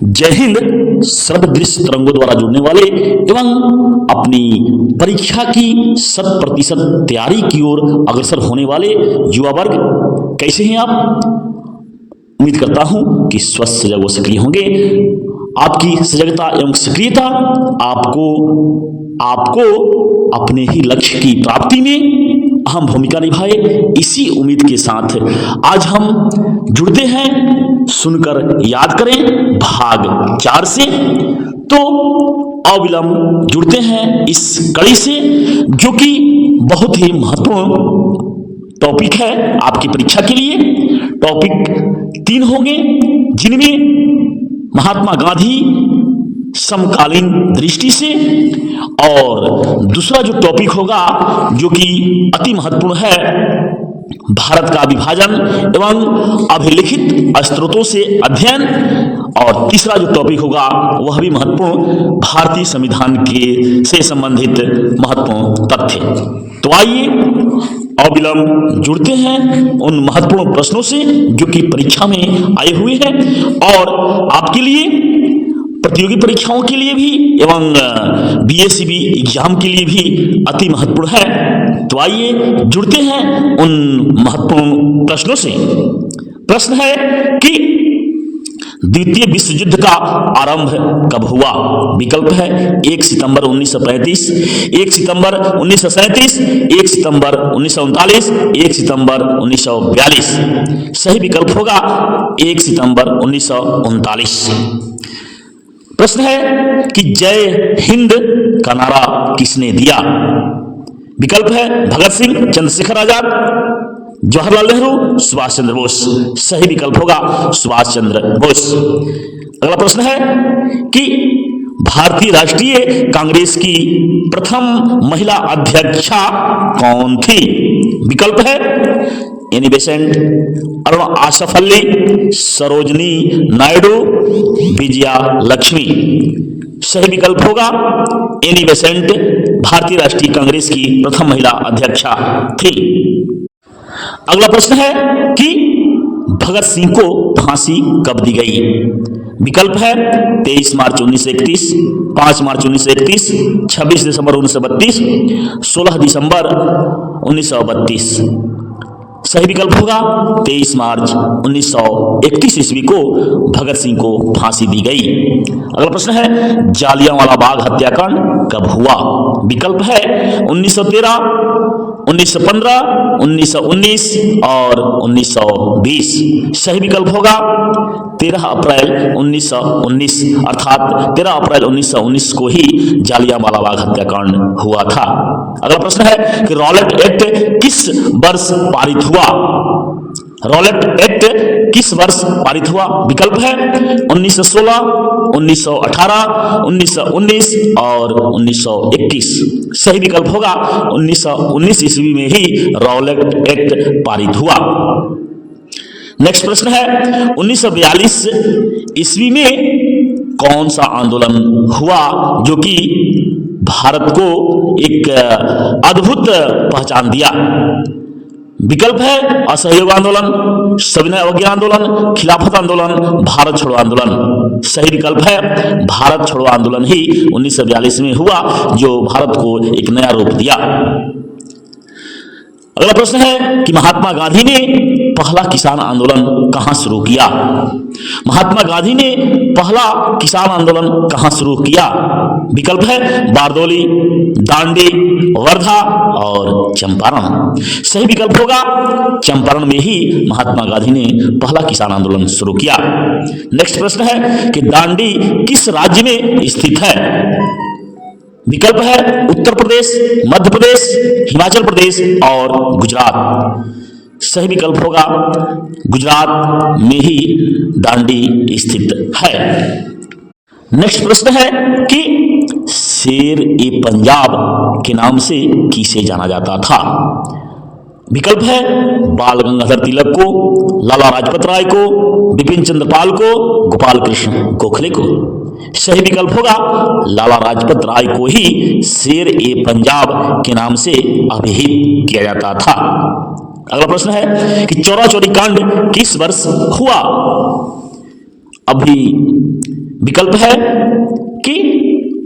जय हिंद। सर्वदृश्य तरंगों द्वारा जुड़ने वाले एवं अपनी परीक्षा की 100% तैयारी की ओर अग्रसर होने वाले युवा वर्ग, कैसे हैं आप? उम्मीद करता हूं कि स्वस्थ सजग व सक्रिय होंगे। आपकी सजगता एवं सक्रियता आपको अपने ही लक्ष्य की प्राप्ति में अहम भूमिका निभाए। इसी उम्मीद के साथ आज हम जुड़ते हैं, सुनकर याद करें भाग 4 से। तो अविलंब जुड़ते हैं इस कड़ी से, जो कि बहुत ही महत्वपूर्ण टॉपिक है आपकी परीक्षा के लिए। टॉपिक 3 होंगे, जिनमें महात्मा गांधी समकालीन दृष्टि से, और दूसरा जो टॉपिक होगा जो कि अति महत्वपूर्ण है, भारत का विभाजन एवं अभिलिखित स्रोतों से अध्ययन, और तीसरा जो टॉपिक होगा वह भी महत्वपूर्ण, भारतीय संविधान के से संबंधित महत्वपूर्ण तथ्य। तो आइए अविलंब जुड़ते हैं उन महत्वपूर्ण प्रश्नों से जो कि परीक्षा में आए हुए हैं और आपके लिए, प्रतियोगी परीक्षाओं के लिए भी एवं बीएससीबी एग्जाम के लिए भी अति महत्वपूर्ण है। तो आइए जुड़ते हैं उन महत्वपूर्ण प्रश्नों से। प्रश्न है कि द्वितीय विश्व युद्ध का आरंभ कब हुआ? विकल्प है 1 सितंबर 1935, 1 सितंबर 1937, 1 सितंबर 1939, 1 सितंबर 1942। सही विकल्प होगा 1 सितंबर 1939। प्रश्न है कि जय हिंद का नारा किसने दिया? विकल्प है भगत सिंह, चंद्रशेखर आजाद, जवाहरलाल नेहरू, सुभाष चंद्र बोस। सही विकल्प होगा सुभाष चंद्र बोस। अगला प्रश्न है कि भारतीय राष्ट्रीय कांग्रेस की प्रथम महिला अध्यक्षा कौन थी? विकल्प है एनी बेसेंट, अरुणा आसफ अली, सरोजनी नायडू, विजया लक्ष्मी। सही विकल्प होगा एनी बेसेंट, भारतीय राष्ट्रीय कांग्रेस की प्रथम महिला अध्यक्षा थी। अगला प्रश्न है कि भगत सिंह को फांसी कब दी गई? विकल्प है 23 मार्च 1931, 5 मार्च 1931, 26 दिसंबर 1932, 16 दिसंबर 1932। सही विकल्प होगा 23 मार्च 1931 ईस्वी को भगत सिंह को फांसी दी गई। अगला प्रश्न है जालियांवाला बाग हत्याकांड कब हुआ? विकल्प है 1913, 1915, 1919 और 1920। सही विकल्प होगा 13 अप्रैल 1919, अर्थात 13 अप्रैल 1919 को ही जालियांवाला बाग हत्याकांड हुआ था। अगला प्रश्न है कि रॉलेट एक्ट किस वर्ष पारित हुआ? रॉलेट एक्ट किस वर्ष पारित हुआ? विकल्प है 1916, 1918, 1919 और 1921। सही विकल्प होगा 1919 ईस्वी में ही रॉलेट एक्ट पारित हुआ। नेक्स्ट प्रश्न है 1942 ईस्वी में कौन सा आंदोलन हुआ जो कि भारत को एक अद्भुत पहचान दिया? विकल्प है असहयोग आंदोलन, सविनय अवज्ञा आंदोलन, खिलाफत आंदोलन, भारत छोड़ो आंदोलन। सही विकल्प है भारत छोड़ो आंदोलन ही 1942 में हुआ, जो भारत को एक नया रूप दिया। अगला प्रश्न है कि महात्मा गांधी ने पहला किसान आंदोलन कहां शुरू किया? महात्मा गांधी ने पहला किसान आंदोलन कहां शुरू किया? विकल्प है बारदोली, दांडी, वर्धा और चंपारण। सही विकल्प होगा चंपारण में ही महात्मा गांधी ने पहला किसान आंदोलन शुरू किया। नेक्स्ट प्रश्न है कि दांडी किस राज्य में स्थित है? विकल्प है उत्तर प्रदेश, मध्य प्रदेश, हिमाचल प्रदेश और गुजरात। सही विकल्प होगा गुजरात में ही दांडी स्थित है। नेक्स्ट प्रश्न है कि शेर ए पंजाब के नाम से किसे जाना जाता था? विकल्प है बाल गंगाधर तिलक को, लाला लाजपत राय को, बिपिन चंद्र पाल को, गोपाल कृष्ण गोखले को। सही विकल्प होगा लाला लाजपत राय को ही शेर ए पंजाब के नाम से अभिहित किया जाता था। अगला प्रश्न है कि चौरा चौरी कांड किस वर्ष हुआ? अभी विकल्प है कि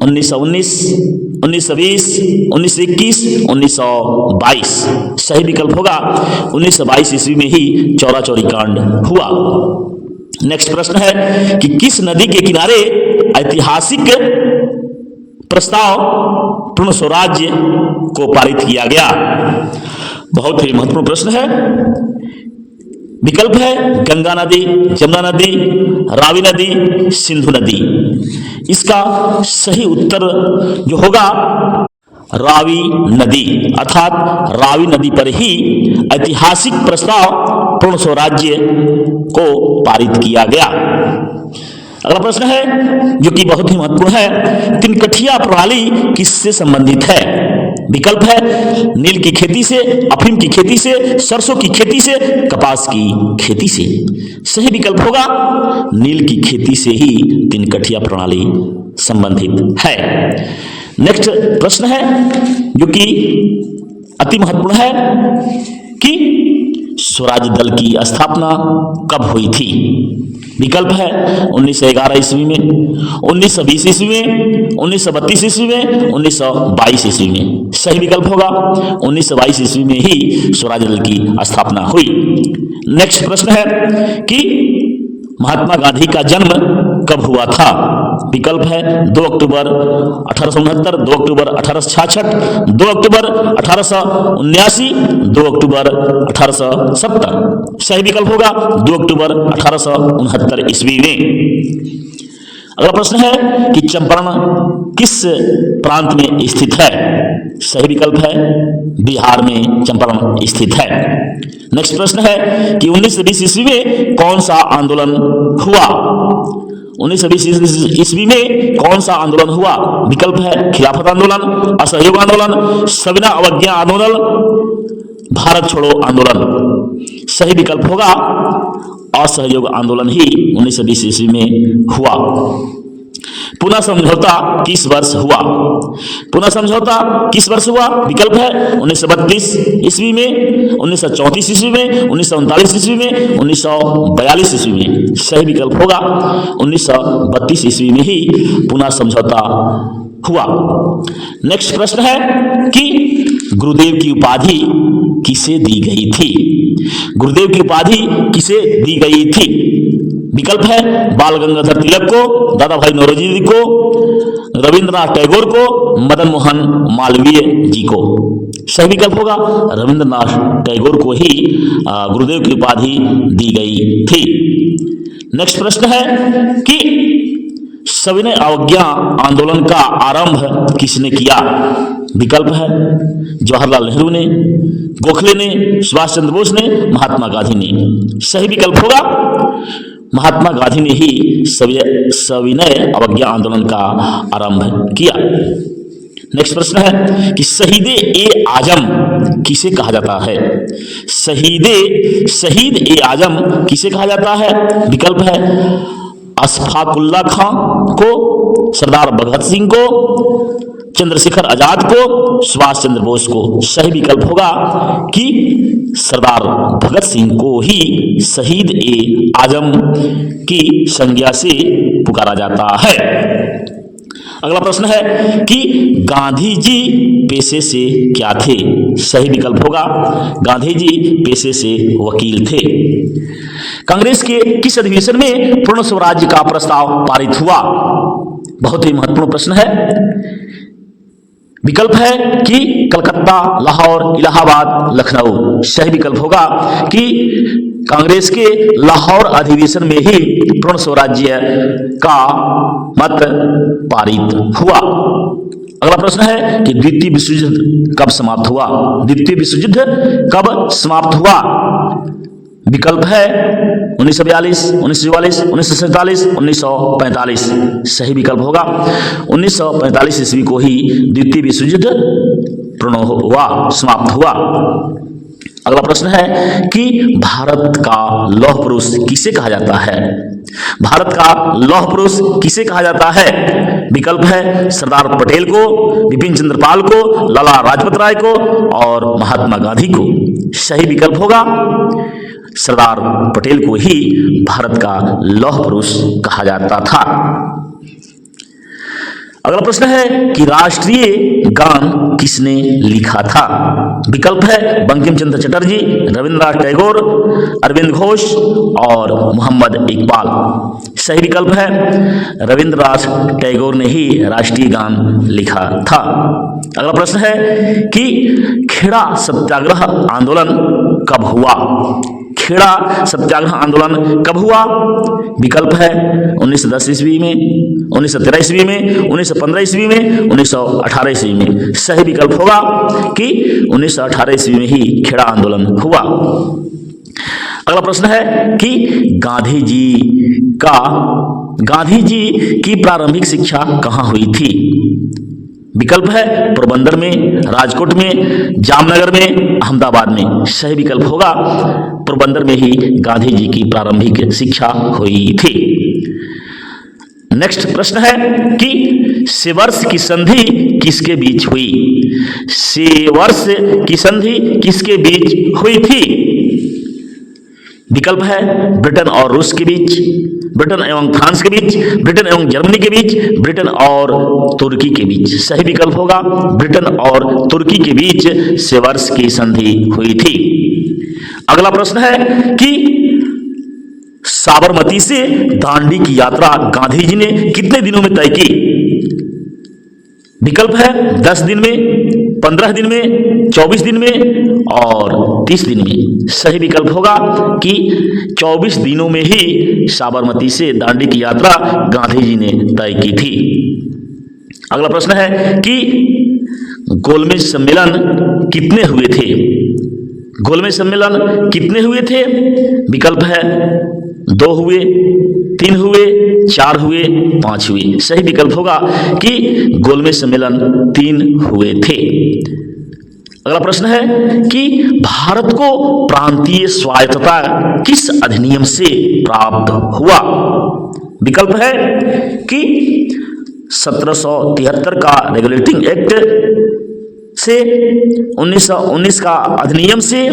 1919, 1920, 1921, 1922। सही विकल्प होगा 1922 ईस्वी में ही चौरा चौरी कांड हुआ। नेक्स्ट प्रश्न है कि किस नदी के किनारे ऐतिहासिक प्रस्ताव पूर्ण स्वराज्य को पारित किया गया? बहुत ही महत्वपूर्ण प्रश्न है। विकल्प है गंगा नदी, जमुना नदी, रावी नदी, सिंधु नदी। इसका सही उत्तर जो होगा रावी नदी, अर्थात रावी नदी पर ही ऐतिहासिक प्रस्ताव पूर्ण स्वराज्य को पारित किया गया। अगला प्रश्न है जो कि बहुत ही महत्वपूर्ण है, तिनकठिया प्रणाली किससे संबंधित है? विकल्प है नील की खेती से, अफीम की खेती से, सरसों की खेती से, कपास की खेती से। सही विकल्प होगा नील की खेती से ही तिनकठिया प्रणाली संबंधित है। नेक्स्ट प्रश्न है जो कि अति महत्वपूर्ण है कि स्वराज दल की स्थापना कब हुई थी? विकल्प है 1911 ईस्वी में, 1920 ईस्वी में, 1932 ईस्वी में, 1922 ईस्वी में। सही विकल्प होगा 1922 ईस्वी में ही स्वराज दल की स्थापना हुई। नेक्स्ट प्रश्न है कि महात्मा गांधी का जन्म कब हुआ था? विकल्प है 2 अक्टूबर 1869, 2 अक्टूबर 1866, 2 अक्टूबर 1879, 2 अक्टूबर 1870। सही विकल्प होगा 2 अक्टूबर 1869 ईस्वी में। अगला प्रश्न है कि चंपारण किस प्रांत में स्थित है? सही विकल्प है बिहार में चंपारण स्थित है। नेक्स्ट प्रश्न है कि 1920 ईस्वी में कौन सा आंदोलन हुआ? 1920 ईस्वी में कौन सा आंदोलन हुआ? विकल्प है खिलाफत आंदोलन, असहयोग आंदोलन, सविनय अवज्ञा आंदोलन, भारत छोड़ो आंदोलन। सही विकल्प होगा असहयोग आंदोलन ही 1920 ईस्वी में हुआ। पुनः समझौता किस वर्ष हुआ? पुनः समझौता किस वर्ष हुआ? विकल्प है 1932 ईस्वी में, 1934 ईस्वी में, 1939 ईस्वी में, 1942 ईस्वी में। सही विकल्प होगा 1932 ईस्वी में ही पुनः समझौता हुआ। नेक्स्ट प्रश्न है कि गुरुदेव की उपाधि किसे दी गई थी? गुरुदेव की उपाधि किसे दी गई थी? विकल्प है बाल गंगाधर तिलक को, दादा भाई नौरोजी को, रविंद्रनाथ टैगोर को, मदन मोहन मालवीय जी को। सही विकल्प होगा रविंद्रनाथ टैगोर को ही गुरुदेव की उपाधि दी गई थी। नेक्स्ट प्रश्न है कि सविनय अवज्ञा आंदोलन का आरंभ किसने किया? विकल्प है जवाहरलाल नेहरू ने, गोखले ने, सुभाष चंद्र बोस ने, महात्मा गांधी ने। सही विकल्प होगा महात्मा गांधी ने ही सविनय अवज्ञा आंदोलन का आरंभ किया। नेक्स्ट प्रश्न है कि शहीद ए आजम किसे कहा जाता है? शहीद ए आजम किसे कहा जाता है? विकल्प है अशफाकुल्ला खां को, सरदार भगत सिंह को, चंद्रशेखर आजाद को, सुभाष चंद्र बोस को। सही विकल्प होगा कि सरदार भगत सिंह को ही शहीद ए आजम की संज्ञा से पुकारा जाता है। अगला प्रश्न है कि गांधी जी पेशे से क्या थे? सही विकल्प होगा गांधी जी पेशे से वकील थे। कांग्रेस के किस अधिवेशन में पूर्ण स्वराज्य का प्रस्ताव पारित हुआ? बहुत ही महत्वपूर्ण प्रश्न है। विकल्प है कि कलकत्ता, लाहौर, इलाहाबाद, लखनऊ। सही विकल्प होगा कि कांग्रेस के लाहौर अधिवेशन में ही पूर्ण स्वराज्य का मत पारित हुआ। अगला प्रश्न है कि द्वितीय विश्व युद्ध कब समाप्त हुआ? द्वितीय विश्व युद्ध कब समाप्त हुआ? विकल्प है 1942, 1944, 1947, 1945। सही विकल्प होगा 1945 ईस्वी को ही द्वितीय विश्व युद्ध पूर्ण हुआ, समाप्त हुआ। अगला प्रश्न है कि भारत का लौह पुरुष किसे कहा जाता है? भारत का लौह पुरुष किसे कहा जाता है? विकल्प है सरदार पटेल को, विपिन चंद्र पाल को, लाला लाजपत राय को और महात्मा गांधी को। सही विकल्प होगा सरदार पटेल को ही भारत का लौह पुरुष कहा जाता था। अगला प्रश्न है कि राष्ट्रीय गान किसने लिखा था? विकल्प है बंकिम चंद्र चटर्जी, रविंद्रनाथ टैगोर, अरविंद घोष और मोहम्मद इकबाल। सही विकल्प है रविंद्रनाथ टैगोर ने ही राष्ट्रीय गान लिखा था। अगला प्रश्न है कि खेड़ा सत्याग्रह आंदोलन कब हुआ? खेड़ा सत्याग्रह आंदोलन कब हुआ? विकल्प है 1910 ईस्वी में, 1913 ईस्वी में, 1915 ईस्वी में, 1918 ईस्वी में। सही विकल्प होगा कि 1918 ईस्वी में ही खेड़ा आंदोलन हुआ। अगला प्रश्न है कि गांधी जी की प्रारंभिक शिक्षा कहाँ हुई थी? विकल्प है पोरबंदर में, राजकोट में, जामनगर में, अहमदाबाद में। सही विकल्प होगा पोरबंदर में ही गांधी जी की प्रारंभिक शिक्षा हुई थी। नेक्स्ट प्रश्न है कि सेवर्स की संधि किसके बीच हुई? सेवर्स की संधि किसके बीच हुई थी? विकल्प है ब्रिटेन और रूस के बीच, ब्रिटेन एवं फ्रांस के बीच, ब्रिटेन एवं जर्मनी के बीच, ब्रिटेन और तुर्की के बीच। सही विकल्प होगा ब्रिटेन और तुर्की के बीच सेवर्स की संधि हुई थी। अगला प्रश्न है कि साबरमती से दांडी की यात्रा गांधी जी ने कितने दिनों में तय की? विकल्प है 10 दिन में, 15 दिन में, 24 दिन में और 30 दिन में। सही विकल्प होगा कि 24 दिनों में ही साबरमती से दांडी की यात्रा गांधी जी ने तय की थी। अगला प्रश्न है कि गोलमेज सम्मेलन कितने हुए थे? गोलमेज सम्मेलन कितने हुए थे? विकल्प है 2 हुए, 3 हुए, 4 हुए, 5 हुए। सही विकल्प होगा कि गोलमेज सम्मेलन 3 हुए थे। अगला प्रश्न है कि भारत को प्रांतीय स्वायत्तता किस अधिनियम से प्राप्त हुआ? विकल्प है कि 1773 का रेगुलेटिंग एक्ट से, 1919 का अधिनियम से,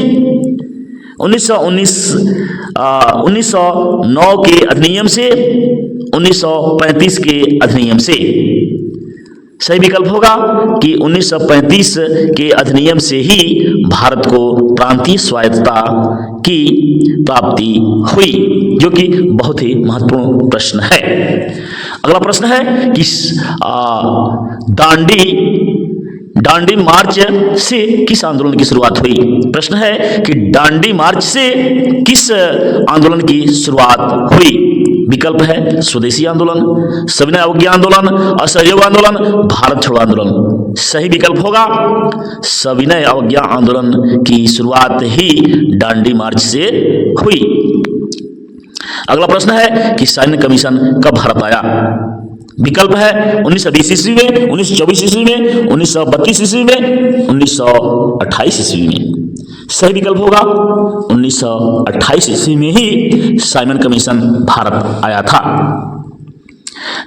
1909 के अधिनियम से, 1935 के अधिनियम से। सही विकल्प होगा कि 1935 के अधिनियम से ही भारत को प्रांतीय स्वायत्तता की प्राप्ति हुई, जो कि बहुत ही महत्वपूर्ण प्रश्न है। अगला प्रश्न है कि दांडी मार्च से किस आंदोलन की शुरुआत हुई? प्रश्न है कि दांडी मार्च से किस आंदोलन की शुरुआत हुई? विकल्प है स्वदेशी आंदोलन, सविनय अवज्ञा आंदोलन, असहयोग आंदोलन, भारत छोड़ो आंदोलन। सही विकल्प होगा सविनय अवज्ञा आंदोलन की शुरुआत ही दांडी मार्च से हुई। अगला प्रश्न है कि सैन्य कमीशन कब भारत आया? विकल्प है 1920 ईस्वी में, 1924 ईस्वी में, 1932 ईस्वी में, 1928 ईस्वी में। सही विकल्प होगा 1928 ईस्वी में ही साइमन कमीशन भारत आया था।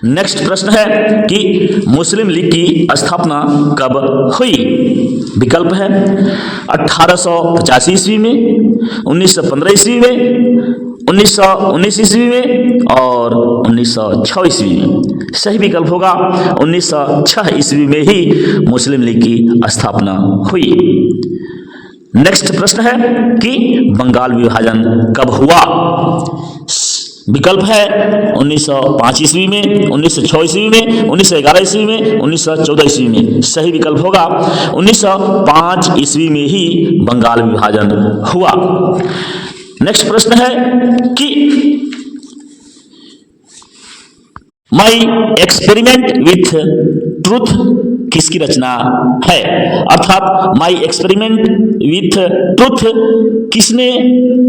नेक्स्ट प्रश्न है कि मुस्लिम लीग की स्थापना कब हुई? विकल्प है 1885 ईस्वी में, 1915 ईस्वी में, 1919 ईस्वी में और 1906 ईस्वी में। सही विकल्प होगा 1906 ईस्वी में ही मुस्लिम लीग की स्थापना हुई। नेक्स्ट प्रश्न है कि बंगाल विभाजन कब हुआ? विकल्प है 1905 ईस्वी में, 1906 ईस्वी में, 1911 ईस्वी में, 1914 ईस्वी में। सही विकल्प होगा 1905 ईस्वी में ही बंगाल विभाजन हुआ। नेक्स्ट प्रश्न है कि माई एक्सपेरिमेंट विथ ट्रूथ किसकी रचना है? अर्थात माई एक्सपेरिमेंट विथ ट्रूथ किसने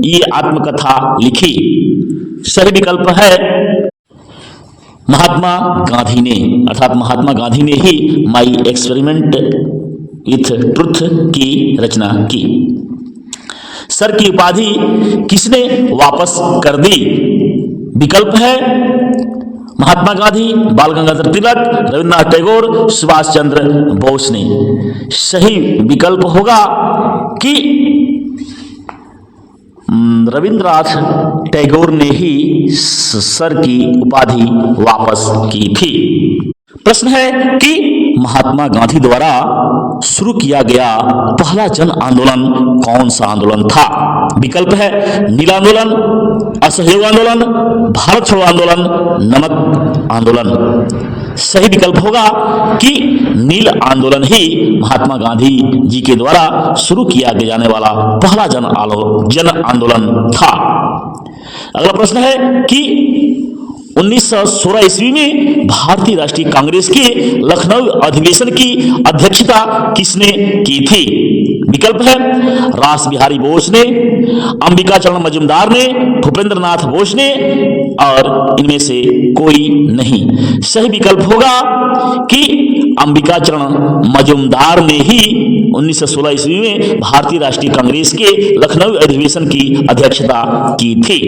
ये आत्मकथा लिखी? सही विकल्प है महात्मा गांधी ने, अर्थात महात्मा गांधी ने ही माई एक्सपेरिमेंट विथ ट्रूथ की रचना की। सर की उपाधि किसने वापस कर दी? विकल्प है महात्मा गांधी, बाल गंगाधर तिलक, रविंद्रनाथ टैगोर, सुभाष चंद्र बोस ने। सही विकल्प होगा कि रविंद्रनाथ टैगोर ने ही सर की उपाधि वापस की थी। प्रश्न है कि महात्मा गांधी द्वारा शुरू किया गया पहला जन आंदोलन कौन सा आंदोलन था? विकल्प है नील आंदोलन, असहयोग आंदोलन, भारत छोड़ो आंदोलन, नमक आंदोलन। सही विकल्प होगा कि नील आंदोलन ही महात्मा गांधी जी के द्वारा शुरू किया जाने वाला पहला जन आंदोलन था। अगला प्रश्न है कि 1916 ईस्वी में भारतीय राष्ट्रीय कांग्रेस के लखनऊ अधिवेशन की अध्यक्षता किसने की थी? विकल्प है रास बिहारी बोस ने, अंबिका चरण मजूमदार ने, भूपेंद्र नाथ बोस ने और इनमें से कोई नहीं। सही विकल्प होगा कि अंबिका चरण मजूमदार ने ही 1916 ईस्वी में भारतीय राष्ट्रीय कांग्रेस के लखनऊ अधिवेशन की अध्यक्षता की थी।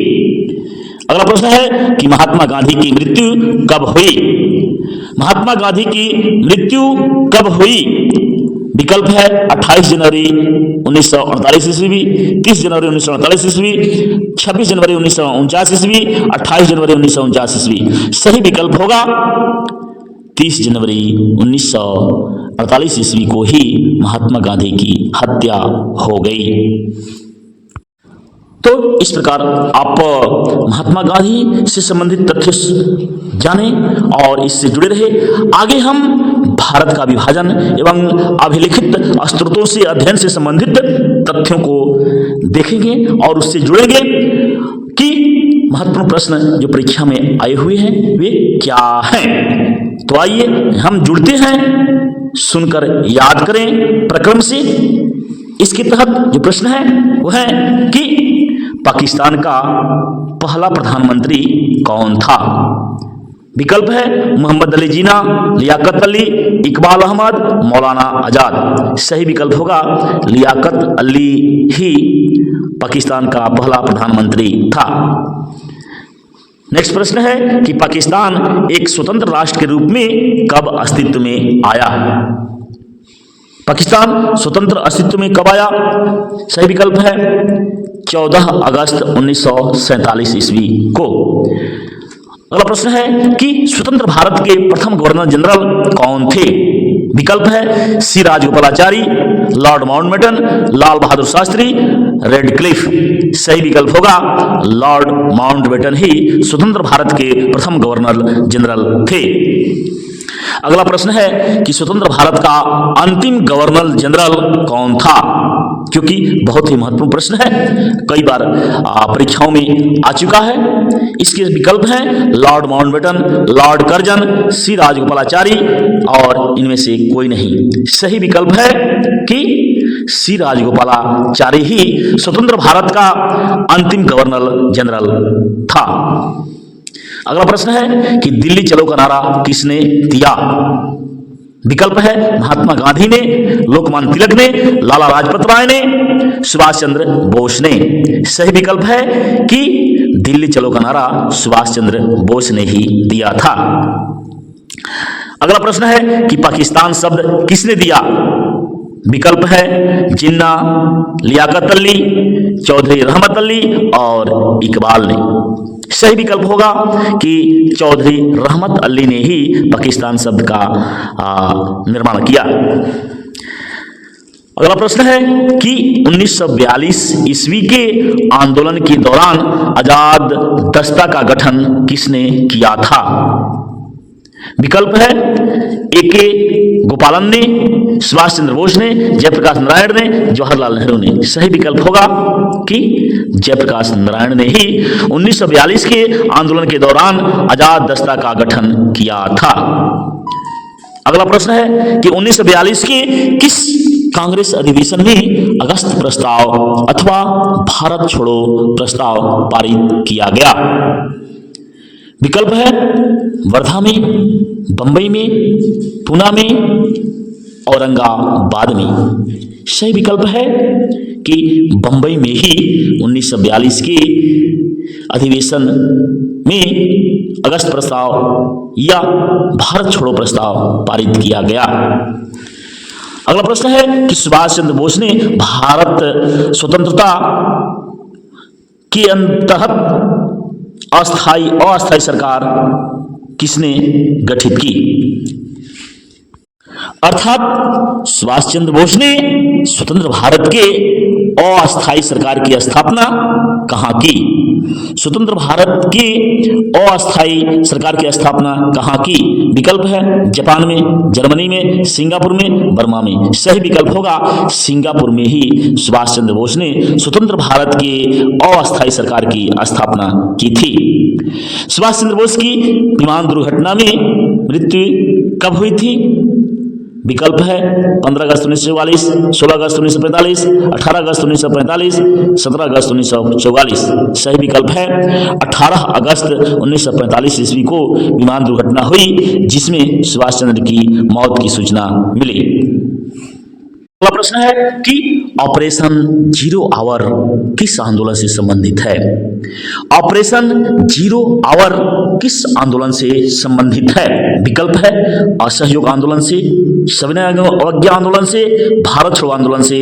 अगला प्रश्न है कि महात्मा गांधी की मृत्यु कब हुई? महात्मा गांधी की मृत्यु कब हुई? विकल्प है 28 जनवरी 1948 ईस्वी, 30 जनवरी 1948 ईस्वी, 26 जनवरी 1949 ईस्वी, 28 जनवरी 1949 ईस्वी। सही विकल्प होगा 30 जनवरी 1948 ईस्वी को ही महात्मा गांधी की हत्या हो गई। तो इस प्रकार आप महात्मा गांधी से संबंधित तथ्य जाने और इससे जुड़े रहे। आगे हम भारत का विभाजन एवं अभिलिखित स्रोतों से अध्ययन से संबंधित तथ्यों को देखेंगे और उससे जुड़ेंगे कि महत्वपूर्ण प्रश्न जो परीक्षा में आए हुए हैं वे क्या हैं। तो आइए हम जुड़ते हैं, सुनकर याद करें प्रक्रम से। इसके तहत जो प्रश्न है वह है कि पाकिस्तान का पहला प्रधानमंत्री कौन था? विकल्प है मोहम्मद अली जिन्ना, लियाकत अली, इकबाल अहमद, मौलाना आजाद। सही विकल्प होगा लियाकत अली ही पाकिस्तान का पहला प्रधानमंत्री था। नेक्स्ट प्रश्न है कि पाकिस्तान एक स्वतंत्र राष्ट्र के रूप में कब अस्तित्व में आया? पाकिस्तान स्वतंत्र अस्तित्व में कब आया? सही विकल्प है 14 अगस्त 1947 ईस्वी को। अगला प्रश्न है कि स्वतंत्र भारत के प्रथम गवर्नर जनरल कौन थे? विकल्प है सी Rajagopalachari, Lord Mountbatten, Lal Bahadur Shastri, Radcliffe. सही विकल्प होगा लॉर्ड माउंटबेटन ही स्वतंत्र भारत के प्रथम गवर्नर जनरल थे। अगला प्रश्न है कि स्वतंत्र भारत का अंतिम गवर्नर जनरल कौन था? क्योंकि बहुत ही महत्वपूर्ण प्रश्न है, कई बार परीक्षाओं में आ चुका है। इसके विकल्प हैं लॉर्ड माउंटबेटन, लॉर्ड कर्जन, सी राजगोपालाचारी और इनमें से कोई नहीं। सही विकल्प है कि सी राजगोपालाचारी ही स्वतंत्र भारत का अंतिम गवर्नर जनरल था। अगला प्रश्न है कि दिल्ली चलो का नारा किसने दिया? विकल्प है महात्मा गांधी ने, लोकमान्य तिलक ने, लाला लाजपत राय ने, सुभाष चंद्र बोस ने। सही विकल्प है कि दिल्ली चलो का नारा सुभाष चंद्र बोस ने ही दिया था। अगला प्रश्न है कि पाकिस्तान शब्द किसने दिया? विकल्प है जिन्ना, लियाकत अली, चौधरी रहमत अली और इकबाल ने। सही विकल्प होगा कि चौधरी रहमत अली ने ही पाकिस्तान शब्द का निर्माण किया। अगला प्रश्न है कि 1942 ईस्वी के आंदोलन के दौरान आजाद दस्ता का गठन किसने किया था? विकल्प है ए.के. गोपालन ने, सुभाष चंद्र बोस ने, जयप्रकाश नारायण ने, जवाहरलाल नेहरू ने। सही विकल्प होगा कि जयप्रकाश नारायण ने ही 1942 के आंदोलन के दौरान आजाद दस्ता का गठन किया था। अगला प्रश्न है कि 1942 के किस कांग्रेस अधिवेशन में अगस्त प्रस्ताव अथवा भारत छोड़ो प्रस्ताव पारित किया गया? विकल्प है वर्धा में, बंबई में, पूना में, औरंगाबाद में। सही विकल्प है कि बंबई में ही 1942 के अधिवेशन में अगस्त प्रस्ताव या भारत छोड़ो प्रस्ताव पारित किया गया। अगला प्रश्न है कि सुभाष चंद्र बोस ने भारत स्वतंत्रता के तहत अस्थायी सरकार किसने गठित की? अर्थात सुभाष चंद्र बोस ने स्वतंत्र भारत के अस्थायी सरकार की स्थापना कहां की? स्वतंत्र भारत की अस्थायी सरकार की स्थापना कहां की? विकल्प है जापान में, जर्मनी में, सिंगापुर में, बर्मा में। सही विकल्प होगा सिंगापुर में ही सुभाष चंद्र बोस ने स्वतंत्र भारत के अस्थायी सरकार की स्थापना की थी। सुभाष चंद्र बोस की विमान दुर्घटना में मृत्यु कब हुई थी? विकल्प है 15 अगस्त 1944, 16 अगस्त 1945, 18 अगस्त 1945, 17 अगस्त 1944। सही विकल्प है 18 अगस्त 1945 ईस्वी को विमान दुर्घटना हुई जिसमें सुभाष चंद्र की मौत की सूचना मिली। अगला प्रश्न है कि ऑपरेशन जीरो आवर किस आंदोलन से संबंधित है? ऑपरेशन जीरो आवर किस आंदोलन से संबंधित है? विकल्प है असहयोग आंदोलन से, सविनय अवज्ञा आंदोलन से, भारत छोड़ो आंदोलन से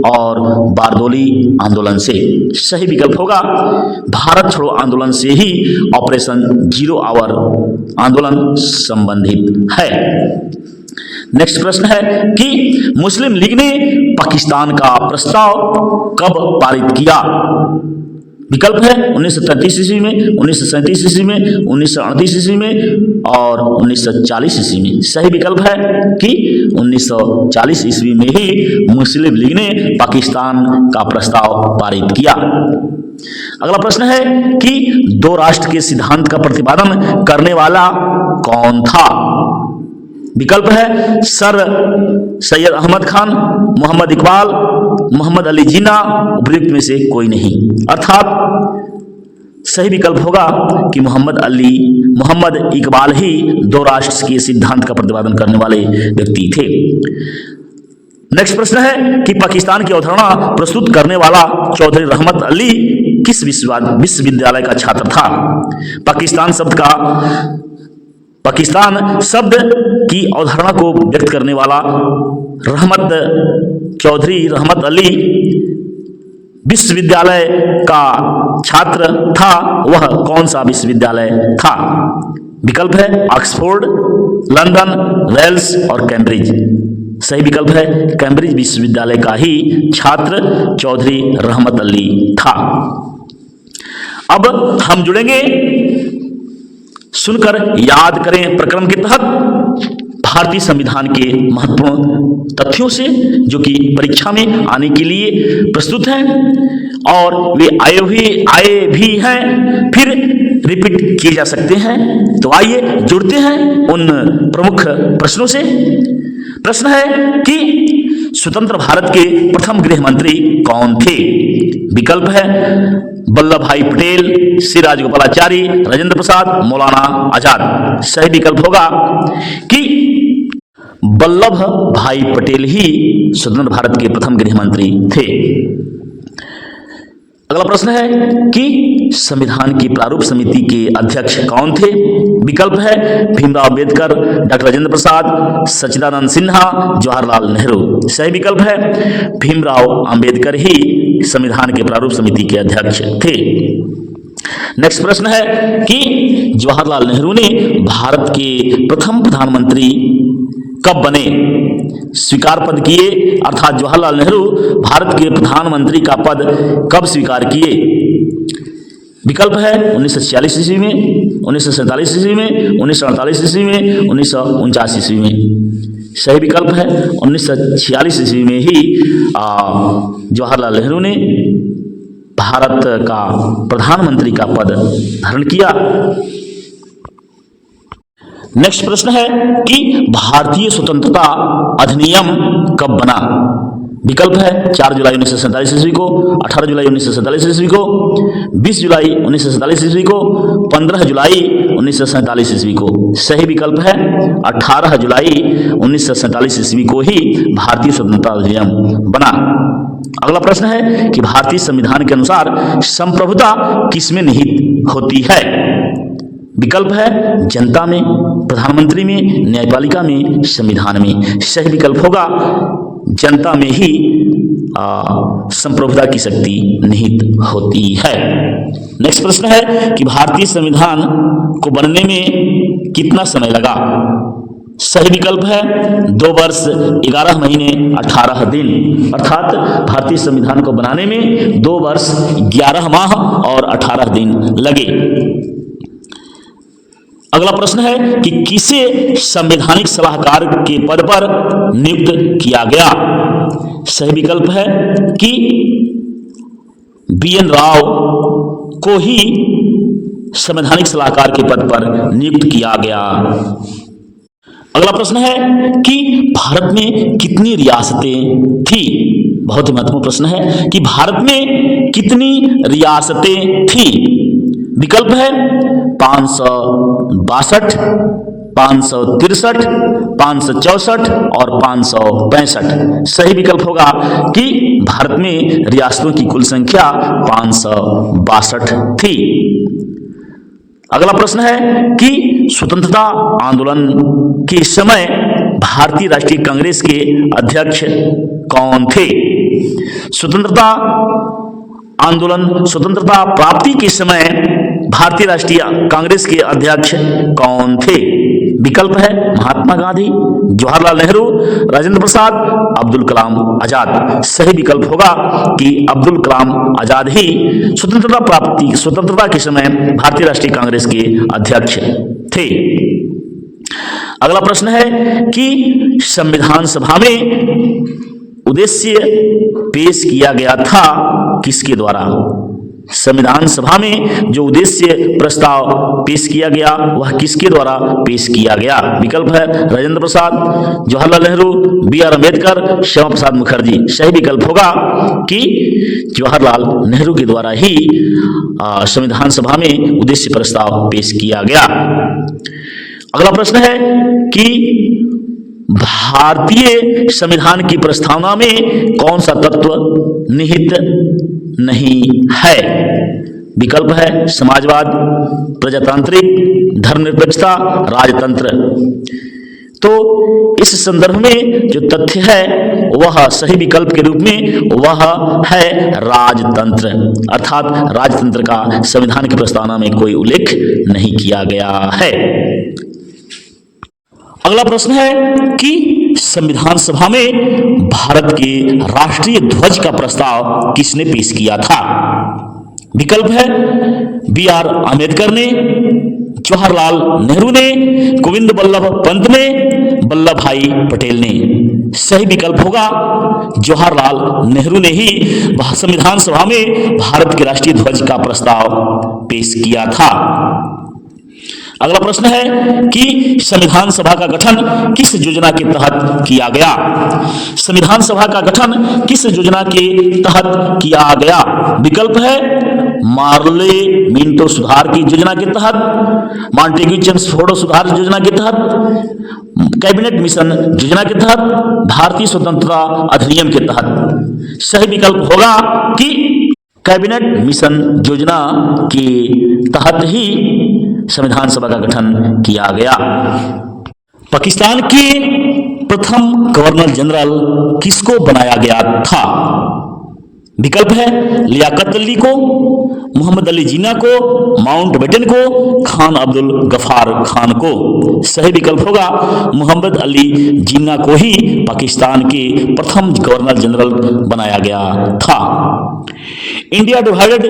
और बारदोली आंदोलन से। सही विकल्प होगा भारत छोड़ो आंदोलन से ही ऑपरेशन जीरो आवर आंदोलन संबंधित है। नेक्स्ट प्रश्न है कि मुस्लिम लीग ने पाकिस्तान का प्रस्ताव कब पारित किया? विकल्प है 1933 ईस्वी में, 1937 ईस्वी में, 1938 ईस्वी में और 1940 ईस्वी में। सही विकल्प है कि 1940 ईस्वी में ही मुस्लिम लीग ने पाकिस्तान का प्रस्ताव पारित किया। अगला प्रश्न है कि दो राष्ट्र के सिद्धांत का प्रतिपादन करने वाला कौन था? विकल्प है सर सैयद अहमद खान, मोहम्मद इकबाल, मोहम्मद अली जिन्ना, उपयुक्त में से कोई नहीं। अर्थात सही विकल्प होगा कि मोहम्मद इकबाल ही दो राष्ट्र के सिद्धांत का प्रतिपादन करने वाले व्यक्ति थे। नेक्स्ट प्रश्न है कि पाकिस्तान की अवधारणा प्रस्तुत करने वाला चौधरी रहमत अली किस विश्वविद्यालय का छात्र था? पाकिस्तान शब्द की अवधारणा को व्यक्त करने वाला चौधरी रहमत अली विश्वविद्यालय का छात्र था। वह कौन सा विश्वविद्यालय था? विकल्प है ऑक्सफोर्ड, लंदन, वेल्स और कैम्ब्रिज। सही विकल्प है कैम्ब्रिज विश्वविद्यालय का ही छात्र चौधरी रहमत अली था। अब हम जुड़ेंगे सुनकर याद करें प्रक्रम के तहत भारतीय संविधान के महत्वपूर्ण तथ्यों से जो कि परीक्षा में आने के लिए प्रस्तुत हैं और वे आए भी हैं, फिर रिपीट किए जा सकते हैं। तो आइए जुड़ते हैं उन प्रमुख प्रश्नों से। प्रश्न है कि स्वतंत्र भारत के प्रथम गृह मंत्री कौन थे? विकल्प है वल्लभ भाई पटेल, श्री राजगोपालाचारी, राजेंद्र प्रसाद, मौलाना आजाद। सही विकल्प होगा कि वल्लभ भाई पटेल ही स्वतंत्र भारत के प्रथम गृह मंत्री थे। अगला प्रश्न है कि संविधान की प्रारूप समिति के अध्यक्ष कौन थे? विकल्प है भीमराव अंबेडकर, डॉक्टर राजेंद्र प्रसाद, सच्चिदानंद सिन्हा, जवाहरलाल नेहरू। सही विकल्प है भीमराव अंबेडकर ही संविधान के प्रारूप समिति के अध्यक्ष थे। नेक्स्ट प्रश्न है कि जवाहरलाल नेहरू ने भारत के प्रथम प्रधानमंत्री कब बने? स्वीकार पद किए, अर्थात जवाहरलाल नेहरू भारत के प्रधानमंत्री का पद कब स्वीकार किए? विकल्प है 1946 ईस्वी में, 1947 ईस्वी में, 1948 ईस्वी में, 1949 ईस्वी में। सही विकल्प है 1946 ईस्वी में ही जवाहरलाल नेहरू ने भारत का प्रधानमंत्री का पद धारण किया। नेक्स्ट प्रश्न है कि भारतीय स्वतंत्रता अधिनियम कब बना? विकल्प है 4 जुलाई 1947 ईस्वी को, 18 जुलाई 1947 ईस्वी को, 20 जुलाई 1947 ईस्वी को, 15 जुलाई 1947 ईस्वी को। सही विकल्प है 18 जुलाई 1947 ईस्वी को ही भारतीय स्वतंत्रता अधिनियम बना। अगला प्रश्न है कि भारतीय संविधान के अनुसार संप्रभुता किसमें निहित होती है? विकल्प है जनता में, प्रधानमंत्री में, न्यायपालिका में, संविधान में। सही विकल्प होगा जनता में ही संप्रभुता की शक्ति निहित होती है। नेक्स्ट प्रश्न है कि भारतीय संविधान को बनने में कितना समय लगा। सही विकल्प है 2 वर्ष 11 महीने 18 दिन, अर्थात भारतीय संविधान को बनाने में 2 वर्ष 11 माह और 18 दिन लगे। अगला प्रश्न है कि किसे संवैधानिक सलाहकार के पद पर नियुक्त किया गया। सही विकल्प है कि BN राव को ही संवैधानिक सलाहकार के पद पर नियुक्त किया गया। अगला प्रश्न है कि भारत में कितनी रियासतें थी। बहुत ही महत्वपूर्ण प्रश्न है कि भारत में कितनी रियासतें थी। विकल्प है 562, 563, 564 और 565। सही विकल्प होगा कि भारत में रियासतों की कुल संख्या 562 थी। अगला प्रश्न है कि स्वतंत्रता आंदोलन के समय भारतीय राष्ट्रीय कांग्रेस के अध्यक्ष कौन थे। स्वतंत्रता प्राप्ति के समय भारतीय राष्ट्रीय कांग्रेस के अध्यक्ष कौन थे। विकल्प है महात्मा गांधी, जवाहरलाल नेहरू, राजेंद्र प्रसाद, अब्दुल कलाम आजाद। सही विकल्प होगा कि अब्दुल कलाम आजाद ही स्वतंत्रता के समय भारतीय राष्ट्रीय कांग्रेस के अध्यक्ष थे। अगला प्रश्न है कि संविधान सभा में उद्देश्य पेश किया गया था किसके द्वारा। संविधान सभा में जो उद्देश्य प्रस्ताव पेश किया गया वह किसके द्वारा पेश किया गया। विकल्प है राजेंद्र प्रसाद, जवाहरलाल नेहरू, BR अम्बेडकर, श्यामा प्रसाद मुखर्जी। सही विकल्प होगा कि जवाहरलाल नेहरू के द्वारा ही संविधान सभा में उद्देश्य प्रस्ताव पेश किया गया। अगला प्रश्न है कि भारतीय संविधान की प्रस्तावना में कौन सा तत्व निहित नहीं है। विकल्प है समाजवाद, प्रजातांत्रिक, धर्मनिरपेक्षता, राजतंत्र। तो इस संदर्भ में जो तथ्य है वह सही विकल्प के रूप में वह है राजतंत्र, अर्थात राजतंत्र का संविधान की प्रस्तावना में कोई उल्लेख नहीं किया गया है। अगला प्रश्न है कि संविधान सभा में भारत के राष्ट्रीय ध्वज का प्रस्ताव किसने पेश किया था। विकल्प है BR अम्बेडकर ने, जवाहरलाल नेहरू ने, गोविंद बल्लभ पंत ने, वल्लभ भाई पटेल ने। सही विकल्प होगा जवाहरलाल नेहरू ने ही संविधान सभा में भारत के राष्ट्रीय ध्वज का प्रस्ताव पेश किया था। अगला प्रश्न है कि संविधान सभा का गठन किस योजना के तहत किया गया। संविधान सभा का गठन किस योजना के तहत किया गया। विकल्प है मार्ले मिंटो सुधार की योजना के तहत, मॉन्टेग्यू चेम्सफोर्ड सुधार योजना के तहत, कैबिनेट मिशन योजना के तहत, भारतीय स्वतंत्रता अधिनियम के तहत। सही विकल्प होगा कि कैबिनेट मिशन योजना के तहत ही संविधान सभा का गठन किया गया। पाकिस्तान के प्रथम गवर्नर जनरल किसको बनाया गया था। विकल्प है लियाकत अली को, मोहम्मद अली जिन्ना को, माउंटबेटन को, खान अब्दुल गफार खान को। सही विकल्प होगा मोहम्मद अली जिन्ना को ही पाकिस्तान के प्रथम गवर्नर जनरल बनाया गया था। इंडिया डिवाइडेड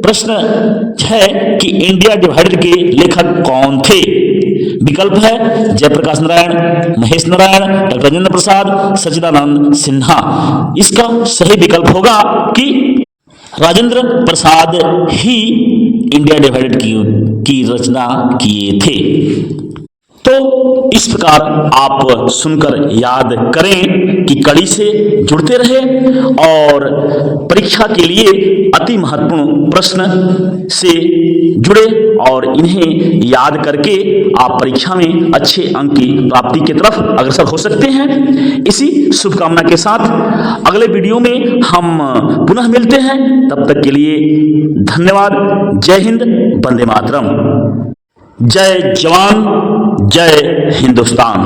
प्रश्न है कि इंडिया डिवाइडेड के लेखक कौन थे। विकल्प है जयप्रकाश नारायण, महेश नारायण, डॉक्टर राजेंद्र प्रसाद, सच्चिदानंद सिन्हा। इसका सही विकल्प होगा कि राजेंद्र प्रसाद ही इंडिया डिवाइडेड की रचना किए थे। तो इस प्रकार आप सुनकर याद करें कि कड़ी से जुड़ते रहे और परीक्षा के लिए अति महत्वपूर्ण प्रश्न से जुड़े और इन्हें याद करके आप परीक्षा में अच्छे अंक की प्राप्ति की तरफ अग्रसर हो सकते हैं। इसी शुभकामना के साथ अगले वीडियो में हम पुनः मिलते हैं। तब तक के लिए धन्यवाद। जय हिंद, वंदे मातरम। जय जवान, जय हिंदुस्तान।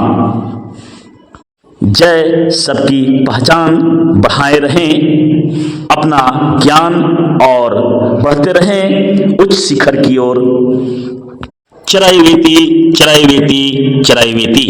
जय सबकी पहचान बढ़ाए रहें, अपना ज्ञान और बढ़ते रहें उच्च शिखर की ओर। चरैवेति चरैवेति चरैवेति।